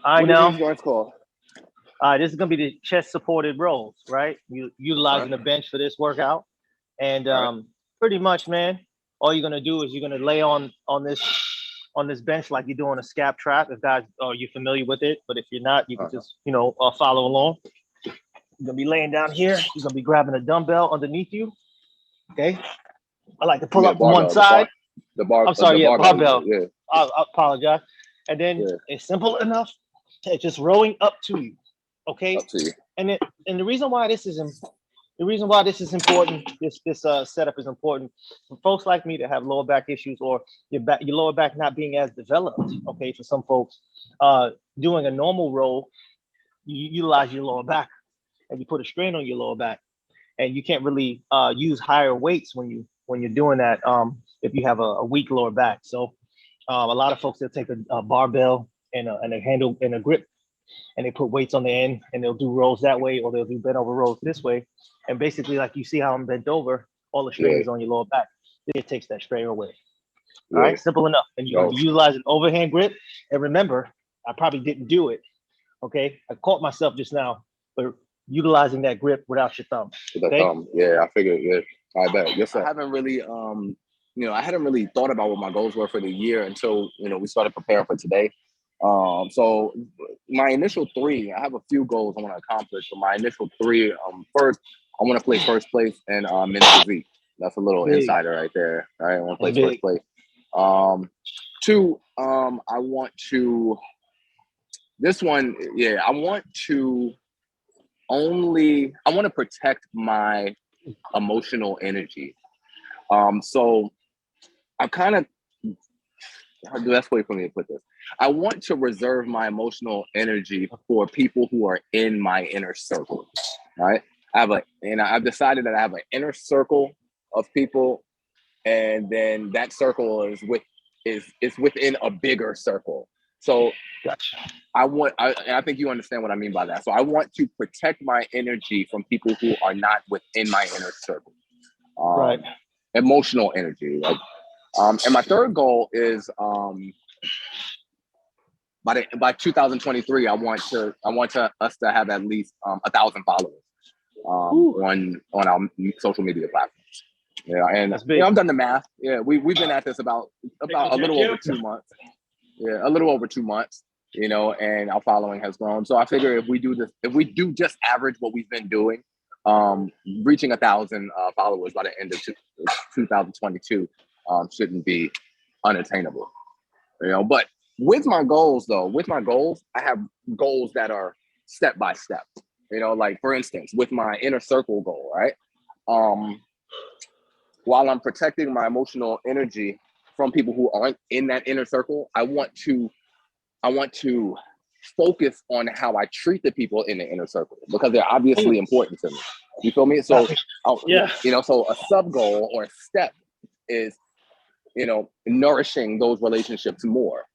I What are know. these joints called? This is gonna be the chest supported rows, right? You utilizing the bench for this workout, and All right. pretty much, man, all you're gonna do is you're gonna lay on this bench like you're doing a scap trap. If guys are you familiar with it, but if you're not, you can just follow along. You're gonna be laying down here. You're gonna be grabbing a dumbbell underneath you. Okay. I like to pull up from one Barbell, side. I'm sorry, the yeah, barbell. barbell. Yeah, I apologize. And then yeah. it's simple enough. It's just rowing up to you. Okay. Up to you. And the reason why this is important, this setup is important for folks like me that have lower back issues or your lower back not being as developed. Okay, for some folks, doing a normal row, you utilize your lower back and you put a strain on your lower back, and you can't really use higher weights when you're doing that if you have a weak lower back. So a lot of folks, they'll take a barbell and a handle and a grip, and they put weights on the end, and they'll do rows that way, or they'll do bent over rows this way. And basically, like you see how I'm bent over, all the strain is on your lower back. It takes that strain away. All right, simple enough. And you're gonna utilize an overhand grip. And remember, I probably didn't do it. Okay, I caught myself just now, but utilizing that grip without your thumb. With the thumb, yeah, I figured. Yeah, I bet. Yes, sir. I haven't really, I hadn't really thought about what my goals were for the year until we started preparing for today. So my initial three, I have a few goals I want to accomplish. But my initial three, first, I want to play first place in men's physique. That's a little insider right there. All right, I want to play first place. Two, I want to. This one, yeah, I want to protect my emotional energy. So I kind of, the best way for me to put this, I want to reserve my emotional energy for people who are in my inner circle, right? I've decided that I have an inner circle of people, and then that circle is within a bigger circle. So gotcha. I think you understand what I mean by that. So I want to protect my energy from people who are not within my inner circle. Right. Emotional energy. Like, and my third goal is by 2023, I want us to have at least 1,000 followers on our social media platforms. Yeah, and I've done the math. Yeah, we've been at this about a little over 2 months. Yeah, a little over 2 months. And our following has grown. So I figure if we do just average what we've been doing, reaching 1,000 followers by the end of 2022 shouldn't be unattainable. But with my goals, I have goals that are step by step. Like for instance, with my inner circle goal, right? While I'm protecting my emotional energy from people who aren't in that inner circle, I want to focus on how I treat the people in the inner circle because they're obviously important to me. You feel me? So, so a sub goal or a step is, nourishing those relationships more.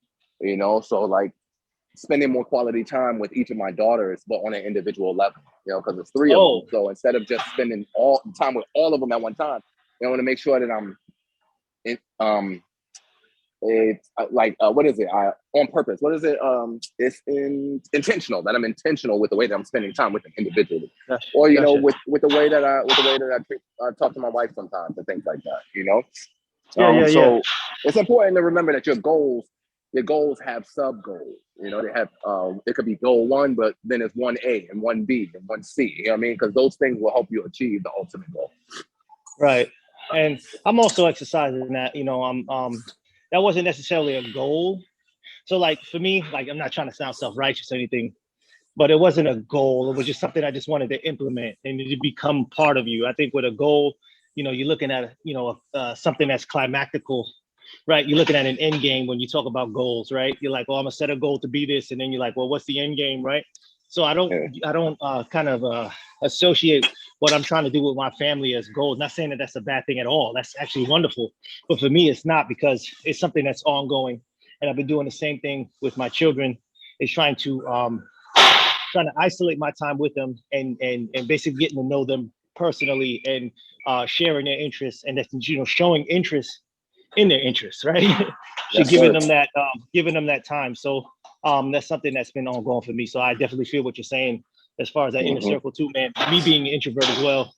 So like spending more quality time with each of my daughters, but on an individual level. Because it's 3 of them. So instead of just spending all time with all of them at one time, I want to make sure that I'm it's like what is it? On purpose. What is it? It's intentional. That I'm intentional with the way that I'm spending time with them individually, or with the way that I talk to my wife sometimes and things like that. So it's important to remember that your goals have sub goals. They have it could be goal 1, but then it's 1A and 1B and 1C. You know what I mean? Because those things will help you achieve the ultimate goal. Right. And I'm also exercising that. That wasn't necessarily a goal. So like for me, like I'm not trying to sound self-righteous or anything, but it wasn't a goal. It was just something I just wanted to implement and to become part of you. I think with a goal, you're looking at, something that's climactical, right? You're looking at an end game when you talk about goals, right? You're like, well, I'm gonna set a goal to be this. And then you're like, well, what's the end game, right? So I don't associate what I'm trying to do with my family as goals. Not saying that that's a bad thing at all. That's actually wonderful. But for me, it's not, because it's something that's ongoing. And I've been doing the same thing with my children, is trying to isolate my time with them and basically getting to know them personally and sharing their interests and showing interest in their interests, right? Giving them that time. So That's something that's been ongoing for me. So I definitely feel what you're saying as far as that inner circle too, man. Me being an introvert as well,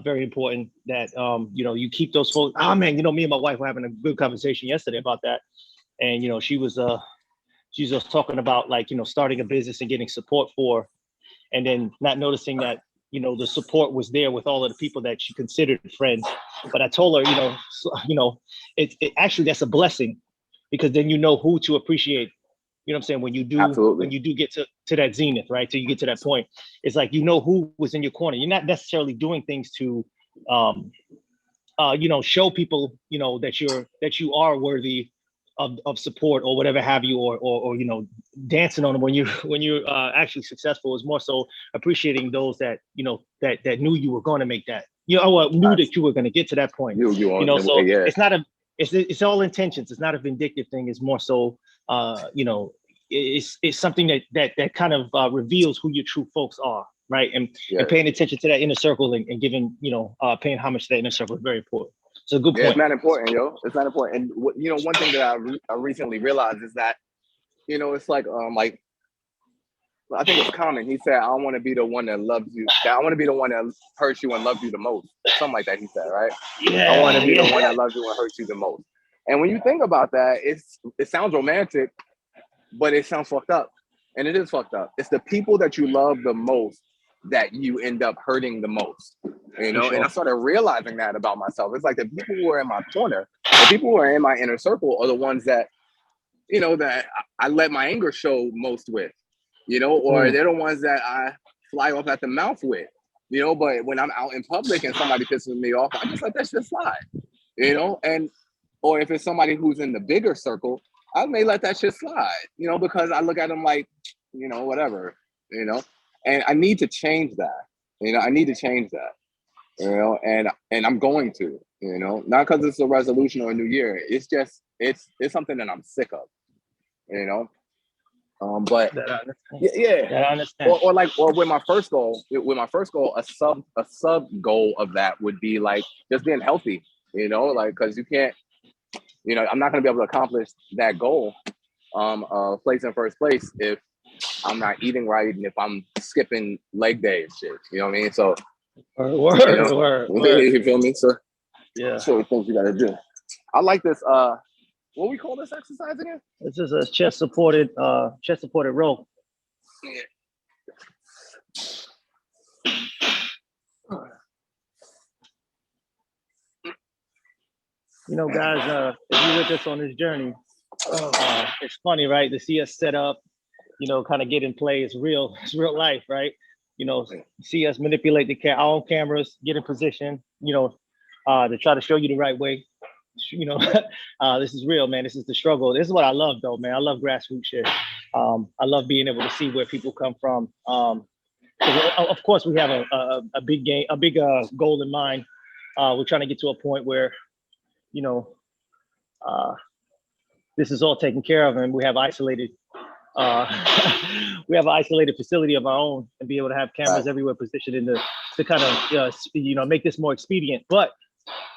very important that you keep those folks. Oh man, me and my wife were having a good conversation yesterday about that, and she was just talking about like starting a business and getting support for, and then not noticing that the support was there with all of the people that she considered friends. But I told her, it actually that's a blessing, because then who to appreciate. You know what I'm saying? When you do, Absolutely. when you do get to that zenith, right? Till you get to that point, it's like who was in your corner. You're not necessarily doing things to, show people, that you are worthy of support or whatever have you, or dancing on them when you're actually successful. Is more so appreciating those that that knew you were going to make that. Knew that you were going to get to that point. So yeah. It's not it's all intentions. It's not a vindictive thing. It's more so it's something that kind of reveals who your true folks are, right? And paying attention to that inner circle and giving paying homage to that inner circle is very important. So good point. It's not important, yo. It's not important. And one thing that I recently realized is that it's like I think it's common. He said, I don't want to be the one that loves you. I want to be the one that hurts you and loves you the most. Something like that, he said, right? Yeah, I want to be the one that loves you and hurts you the most. And when you think about that, it sounds romantic, but it sounds fucked up. And it is fucked up. It's the people that you love the most that you end up hurting the most. Sure. And I started realizing that about myself. It's like the people who are in my corner, the people who are in my inner circle are the ones that, that I let my anger show most with. Or they're the ones that I fly off at the mouth with, but when I'm out in public and somebody pisses me off, I just let that shit slide, or if it's somebody who's in the bigger circle, I may let that shit slide, because I look at them like, whatever, and I need to change that, I need to change that, and I'm going to, not because it's a resolution or a new year. It's just, it's something that I'm sick of, but I understand. Or with my first goal, a sub goal of that would be like just being healthy, because you can't, I'm not going to be able to accomplish that goal, place in first place if I'm not eating right and if I'm skipping leg day and shit. You know what I mean? So word. You feel me? So yeah, so things you got to do. I like this. What we call this exercise again? This is a chest supported row. Guys, if you're with us on this journey, it's funny, right? To see us set up, kind of get in play. It's real life, right? See us manipulate our own cameras, get in position, to try to show you the right way. This is real, man. This is the struggle. This is what I love, though, man. I love grassroots shit. I love being able to see where people come from. Of course, we have a big goal in mind. We're trying to get to a point where, this is all taken care of, and we have isolated. We have an isolated facility of our own, and be able to have cameras everywhere positioned to kind of make this more expedient. But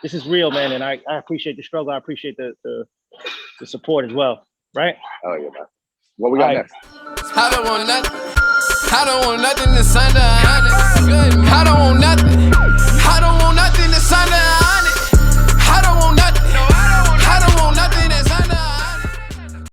this is real, man, and I appreciate the struggle. I appreciate the support as well, right? Oh yeah, man. What we got next? I don't want nothing. I don't want nothing that's under 100. I don't want nothing. I don't want nothing that's under